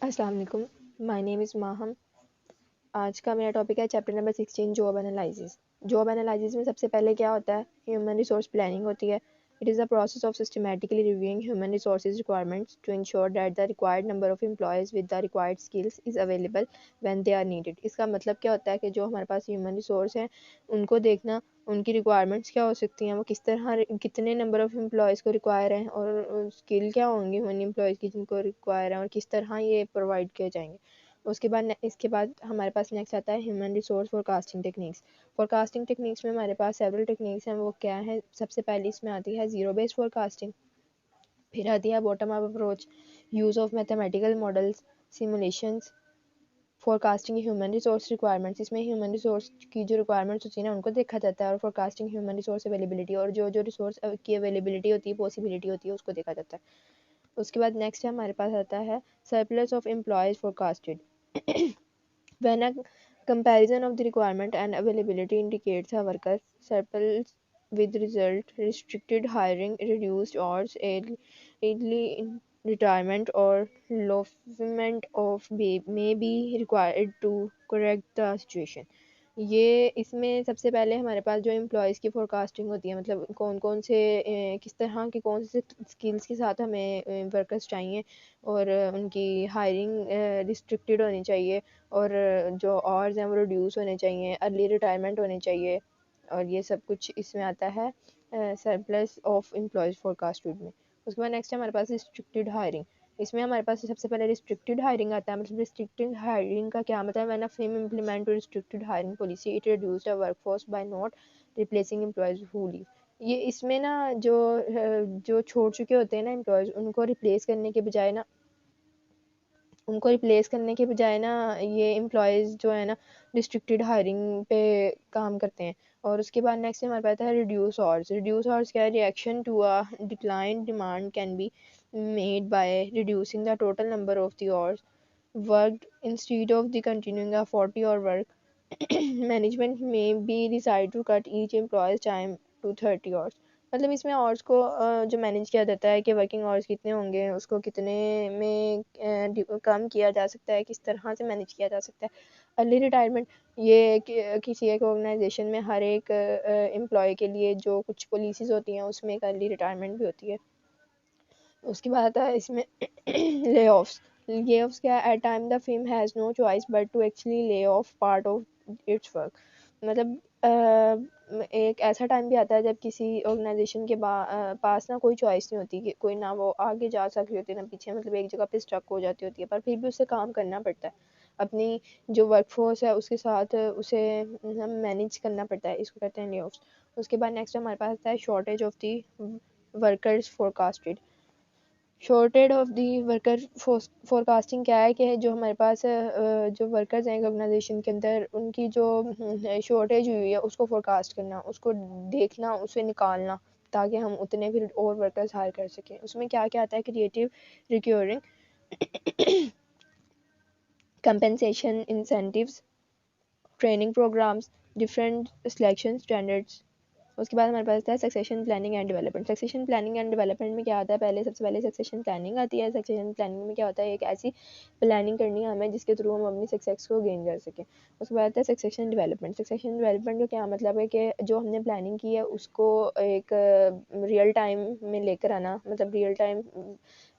अस्सलाम वालेकुम। My name is Maham. आज का मेरा टॉपिक है chapter number 16 job analysis. Job analysis में सबसे पहले क्या होता है? ह्यूमन रिसोर्स प्लानिंग होती है। It is the process of systematically reviewing human resources requirements to ensure that the required number of employees with the required skills is available when they are needed. इसका मतलब क्या होता है कि जो हमारे पास ह्यूमन रिसोर्स हैं उनको देखना, उनकी रिक्वायरमेंट्स क्या हो सकती हैं, वो किस तरह कितने नंबर ऑफ एम्प्लॉयज़ को रिक्वायर हैं और स्किल क्या होंगी उन एम्प्लॉयज़ की जिनको रिक्वायर है और किस तरह ये प्रोवाइड किए जाएंगे। इसके बाद हमारे पास नेक्स्ट आता है human resource forecasting techniques. Forecasting techniques में हमारे पास सेवरल टेक्निक्स हैं। वो क्या है? सबसे पहले इसमें आती है ज़ीरो बेस्ड फोरकास्टिंग, फिर आती है bottom up approach, use of mathematical models, simulations, forecasting human resource requirements. इसमें ह्यूमन रिसोर्स की जो रिक्वायरमेंट्स होती है ना उनको देखा जाता है, और फोरकास्टिंग ह्यूमन रिसोर्स अवेलेबिलिटी और जो जो रिसोर्स की अवेलेबिलिटी होती है, पॉसिबिलिटी होती है, उसको देखा जाता है। उसके बाद नेक्स्ट है हमारे पास आता है surplus of employees forecasted. When a comparison of the requirement and availability indicates a worker surplus with result restricted hiring, reduced hours, early retirement or losement of may be required to correct the situation। ये इसमें सबसे पहले हमारे पास जो employees की forecasting होती है, मतलब कौन कौन से किस तरह के कौन से स्किल्स के साथ हमें वर्कर्स चाहिए, और उनकी हायरिंग रिस्ट्रिक्टेड होनी चाहिए, और जो आवर्स हैं वो रिड्यूस होने चाहिए, अर्ली रिटायरमेंट होनी चाहिए, और ये सब कुछ इसमें आता है सरप्लस ऑफ एम्प्लॉयज़ फोरकास्टेड में। उसके बाद नेक्स्ट है हमारे पास रिस्ट्रिक्टेड हायरिंग। इसमें हमारे पास सबसे पहले रिस्ट्रिक्टेड हायरिंग आता है। मतलब रिस्ट्रिक्टेड हायरिंग का क्या मतलब है? When a firm implement restricted hiring policy it reduced a workforce by not replacing employees who leave. ये इसमें ना जो छोड़ चुके होते हैं ना एम्प्लॉयज, उनको रिप्लेस करने के बजाय ना ये एम्प्लॉयज़ जो है ना रिस्ट्रिक्टेड हायरिंग पे काम करते हैं। और उसके बाद नेक्स्ट हमारे पास आता है रिड्यूस आवर्स। रिड्यूस आवर्स क्या है? Reaction to a decline demand can be made by reducing the total number of the hours worked instead of the continuing a 40-hour work. Management may be decide to cut each employee's time to 30 hours। मतलब इसमें hours को जो manage किया जाता है कि working hours कितने होंगे, उसको कितने में कम किया जा सकता है, किस तरह से मैनेज किया जा सकता है। अर्ली रिटायरमेंट, ये किसी एक ऑर्गेनाइजेशन में हर एक एम्प्लॉय के लिए जो कुछ पॉलिसीज़ होती हैं उसमें एक अर्ली रिटायरमेंट भी होती है। उसके बाद आता है इसमें ले ऑफ्स। ले ऑफ्स क्या है? At time the firm has no choice but to actually lay off part of its work. मतलब एक ऐसा टाइम भी आता है जब किसी ऑर्गेनाइजेशन के पास ना कोई चॉइस नहीं होती, कि कोई ना वो आगे जा सकती होती है ना पीछे, मतलब एक जगह पे स्टक हो जाती होती है, पर फिर भी उसे काम करना पड़ता है। अपनी जो वर्कफोर्स है उसके साथ उसे मैनेज करना पड़ता है, इसको कहते हैं ले ऑफ्स। उसके बाद नेक्स्ट हमारे पास आता है shortage of the workers forecasted. Shortage of the worker forecasting क्या है कि जो हमारे पास जो वर्कर्स हैं ऑर्गेनाइजेशन के अंदर, उनकी जो शॉर्टेज हुई है उसको फोरकास्ट करना, उसको देखना, उसे निकालना, ताकि हम उतने फिर और वर्कर्स हायर कर सकें। उसमें क्या क्या आता है? Creative recruiting, compensation incentives, training programmes, different selection standards. उसके बाद हमारे पास आता है succession planning and development. Succession planning and development में क्या आता है? सबसे पहले सक्सेशन प्लानिंग आती है। सक्सेशन प्लानिंग में क्या होता है? एक ऐसी प्लानिंग करनी है हमें जिसके थ्रू हम अपनी सक्सेस को गेन कर सकें। उसके बाद आता है सक्सेशन डेवलपमेंट। सक्सेशन डेवलपमेंट का क्या मतलब है? कि जो हमने प्लानिंग की है उसको एक रियल टाइम में लेकर आना, मतलब रियल टाइम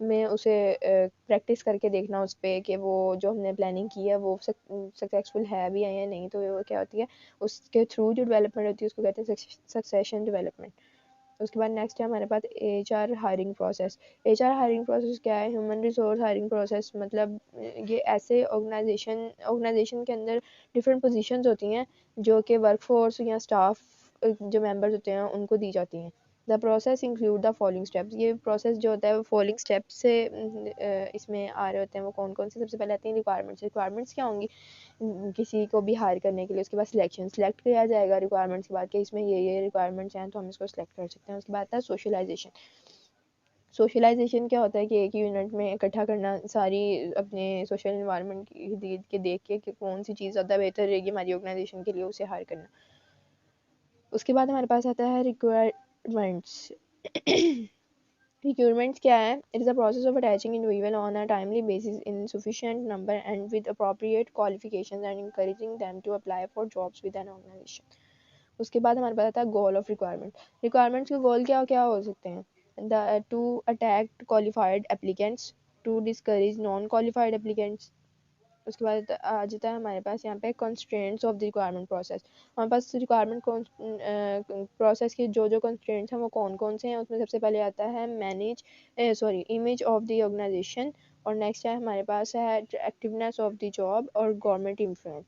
में उसे प्रैक्टिस करके देखना उस पर कि वो जो हमने प्लानिंग की है वो सक्सेसफुल है भी है या नहीं। तो वो क्या होती है? उसके थ्रू जो डेवलपमेंट होती है उसको कहते हैं सक्सेशन डेवलपमेंट। उसके बाद नेक्स्ट है हमारे पास HR hiring process. HR hiring process क्या है? Human resource hiring process. मतलब ये ऐसे ऑर्गेनाइजेशन के अंदर डिफरेंट पोजीशंस होती हैं जो कि वर्कफोर्स या स्टाफ जो मेंबर्स होते हैं उनको दी जाती हैं। The process include the following steps. ये प्रोसेस जो होता है वो फॉलोइंग स्टेप्स से इसमें आ रहे होते हैं। वो कौन कौन से? सबसे पहले आती हैं रिक्वायरमेंट्स क्या होंगी किसी को भी हायर करने के लिए। उसके बाद सेलेक्ट किया जाएगा रिक्वायरमेंट्स के बाद कि इसमें ये रिक्वायरमेंट्स हैं तो हम इसको सिलेक्ट कर सकते हैं। उसके बाद आता है सोशलाइजेशन क्या होता है? कि एक ही यूनिट में इकट्ठा करना सारी अपने सोशल इन्वायरमेंट के देख के कि कौन सी चीज़ ज़्यादा बेहतर रहेगी हमारी ऑर्गेनाइजेशन के लिए, उसे हायर करना। उसके बाद हमारे पास आता है रिक्वायरमेंट्स। Requirements क्या है? It is a process of attaching individual on a timely basis in sufficient number and with appropriate qualifications and encouraging them to apply for jobs with an organization. उसके बाद हमारे पास आता है goal of requirement. Requirements के goal क्या क्या हो सकते हैं? To attract qualified applicants, to discourage non-qualified applicants. उसके बाद आ जाता है हमारे पास यहाँ पे constraints of the requirement process. हमारे पास रिक्वायरमेंट प्रोसेस के जो कंस्ट्रेंट्स हैं वो कौन कौन से हैं, उसमें सबसे पहले आता है इमेज ऑफ द ऑर्गेनाइजेशन, और नेक्स्ट है हमारे पास है एक्टिवनेस ऑफ द जॉब और गवर्नमेंट इन्फ्लुएंस,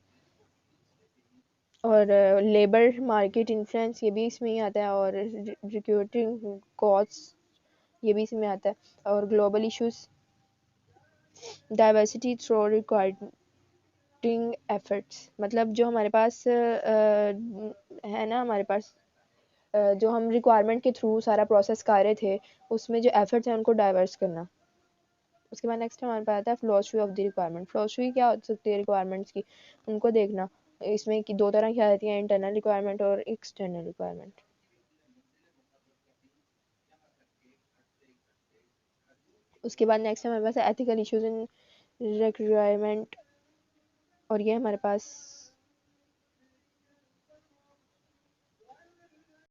और लेबर मार्केट इन्फ्लुएंस ये भी इसमें ही आता है, और रिक्रूटिंग कॉस्ट ये भी इसमें आता है, और global issues, diversity through required efforts, मतलब जो हमारे पास है ना, हमारे पास जो हम रिक्वायरमेंट के थ्रू सारा प्रोसेस कर रहे थे उसमें जो एफर्ट्स हैं उनको डाइवर्स करना। उसके बाद नेक्स्ट हमारे पास आता है philosophy of the requirement. Philosophy क्या हो सकती है रिक्वायरमेंट्स की, उनको देखना। इसमें की दो तरह की आती हैं, इंटरनल रिक्वायरमेंट और एक्सटर्नल रिक्वायरमेंट। उसके बाद नेक्स्ट हमारे पास एथिकल इश्यूज इन रिक्वायरमेंट, और ये हमारे पास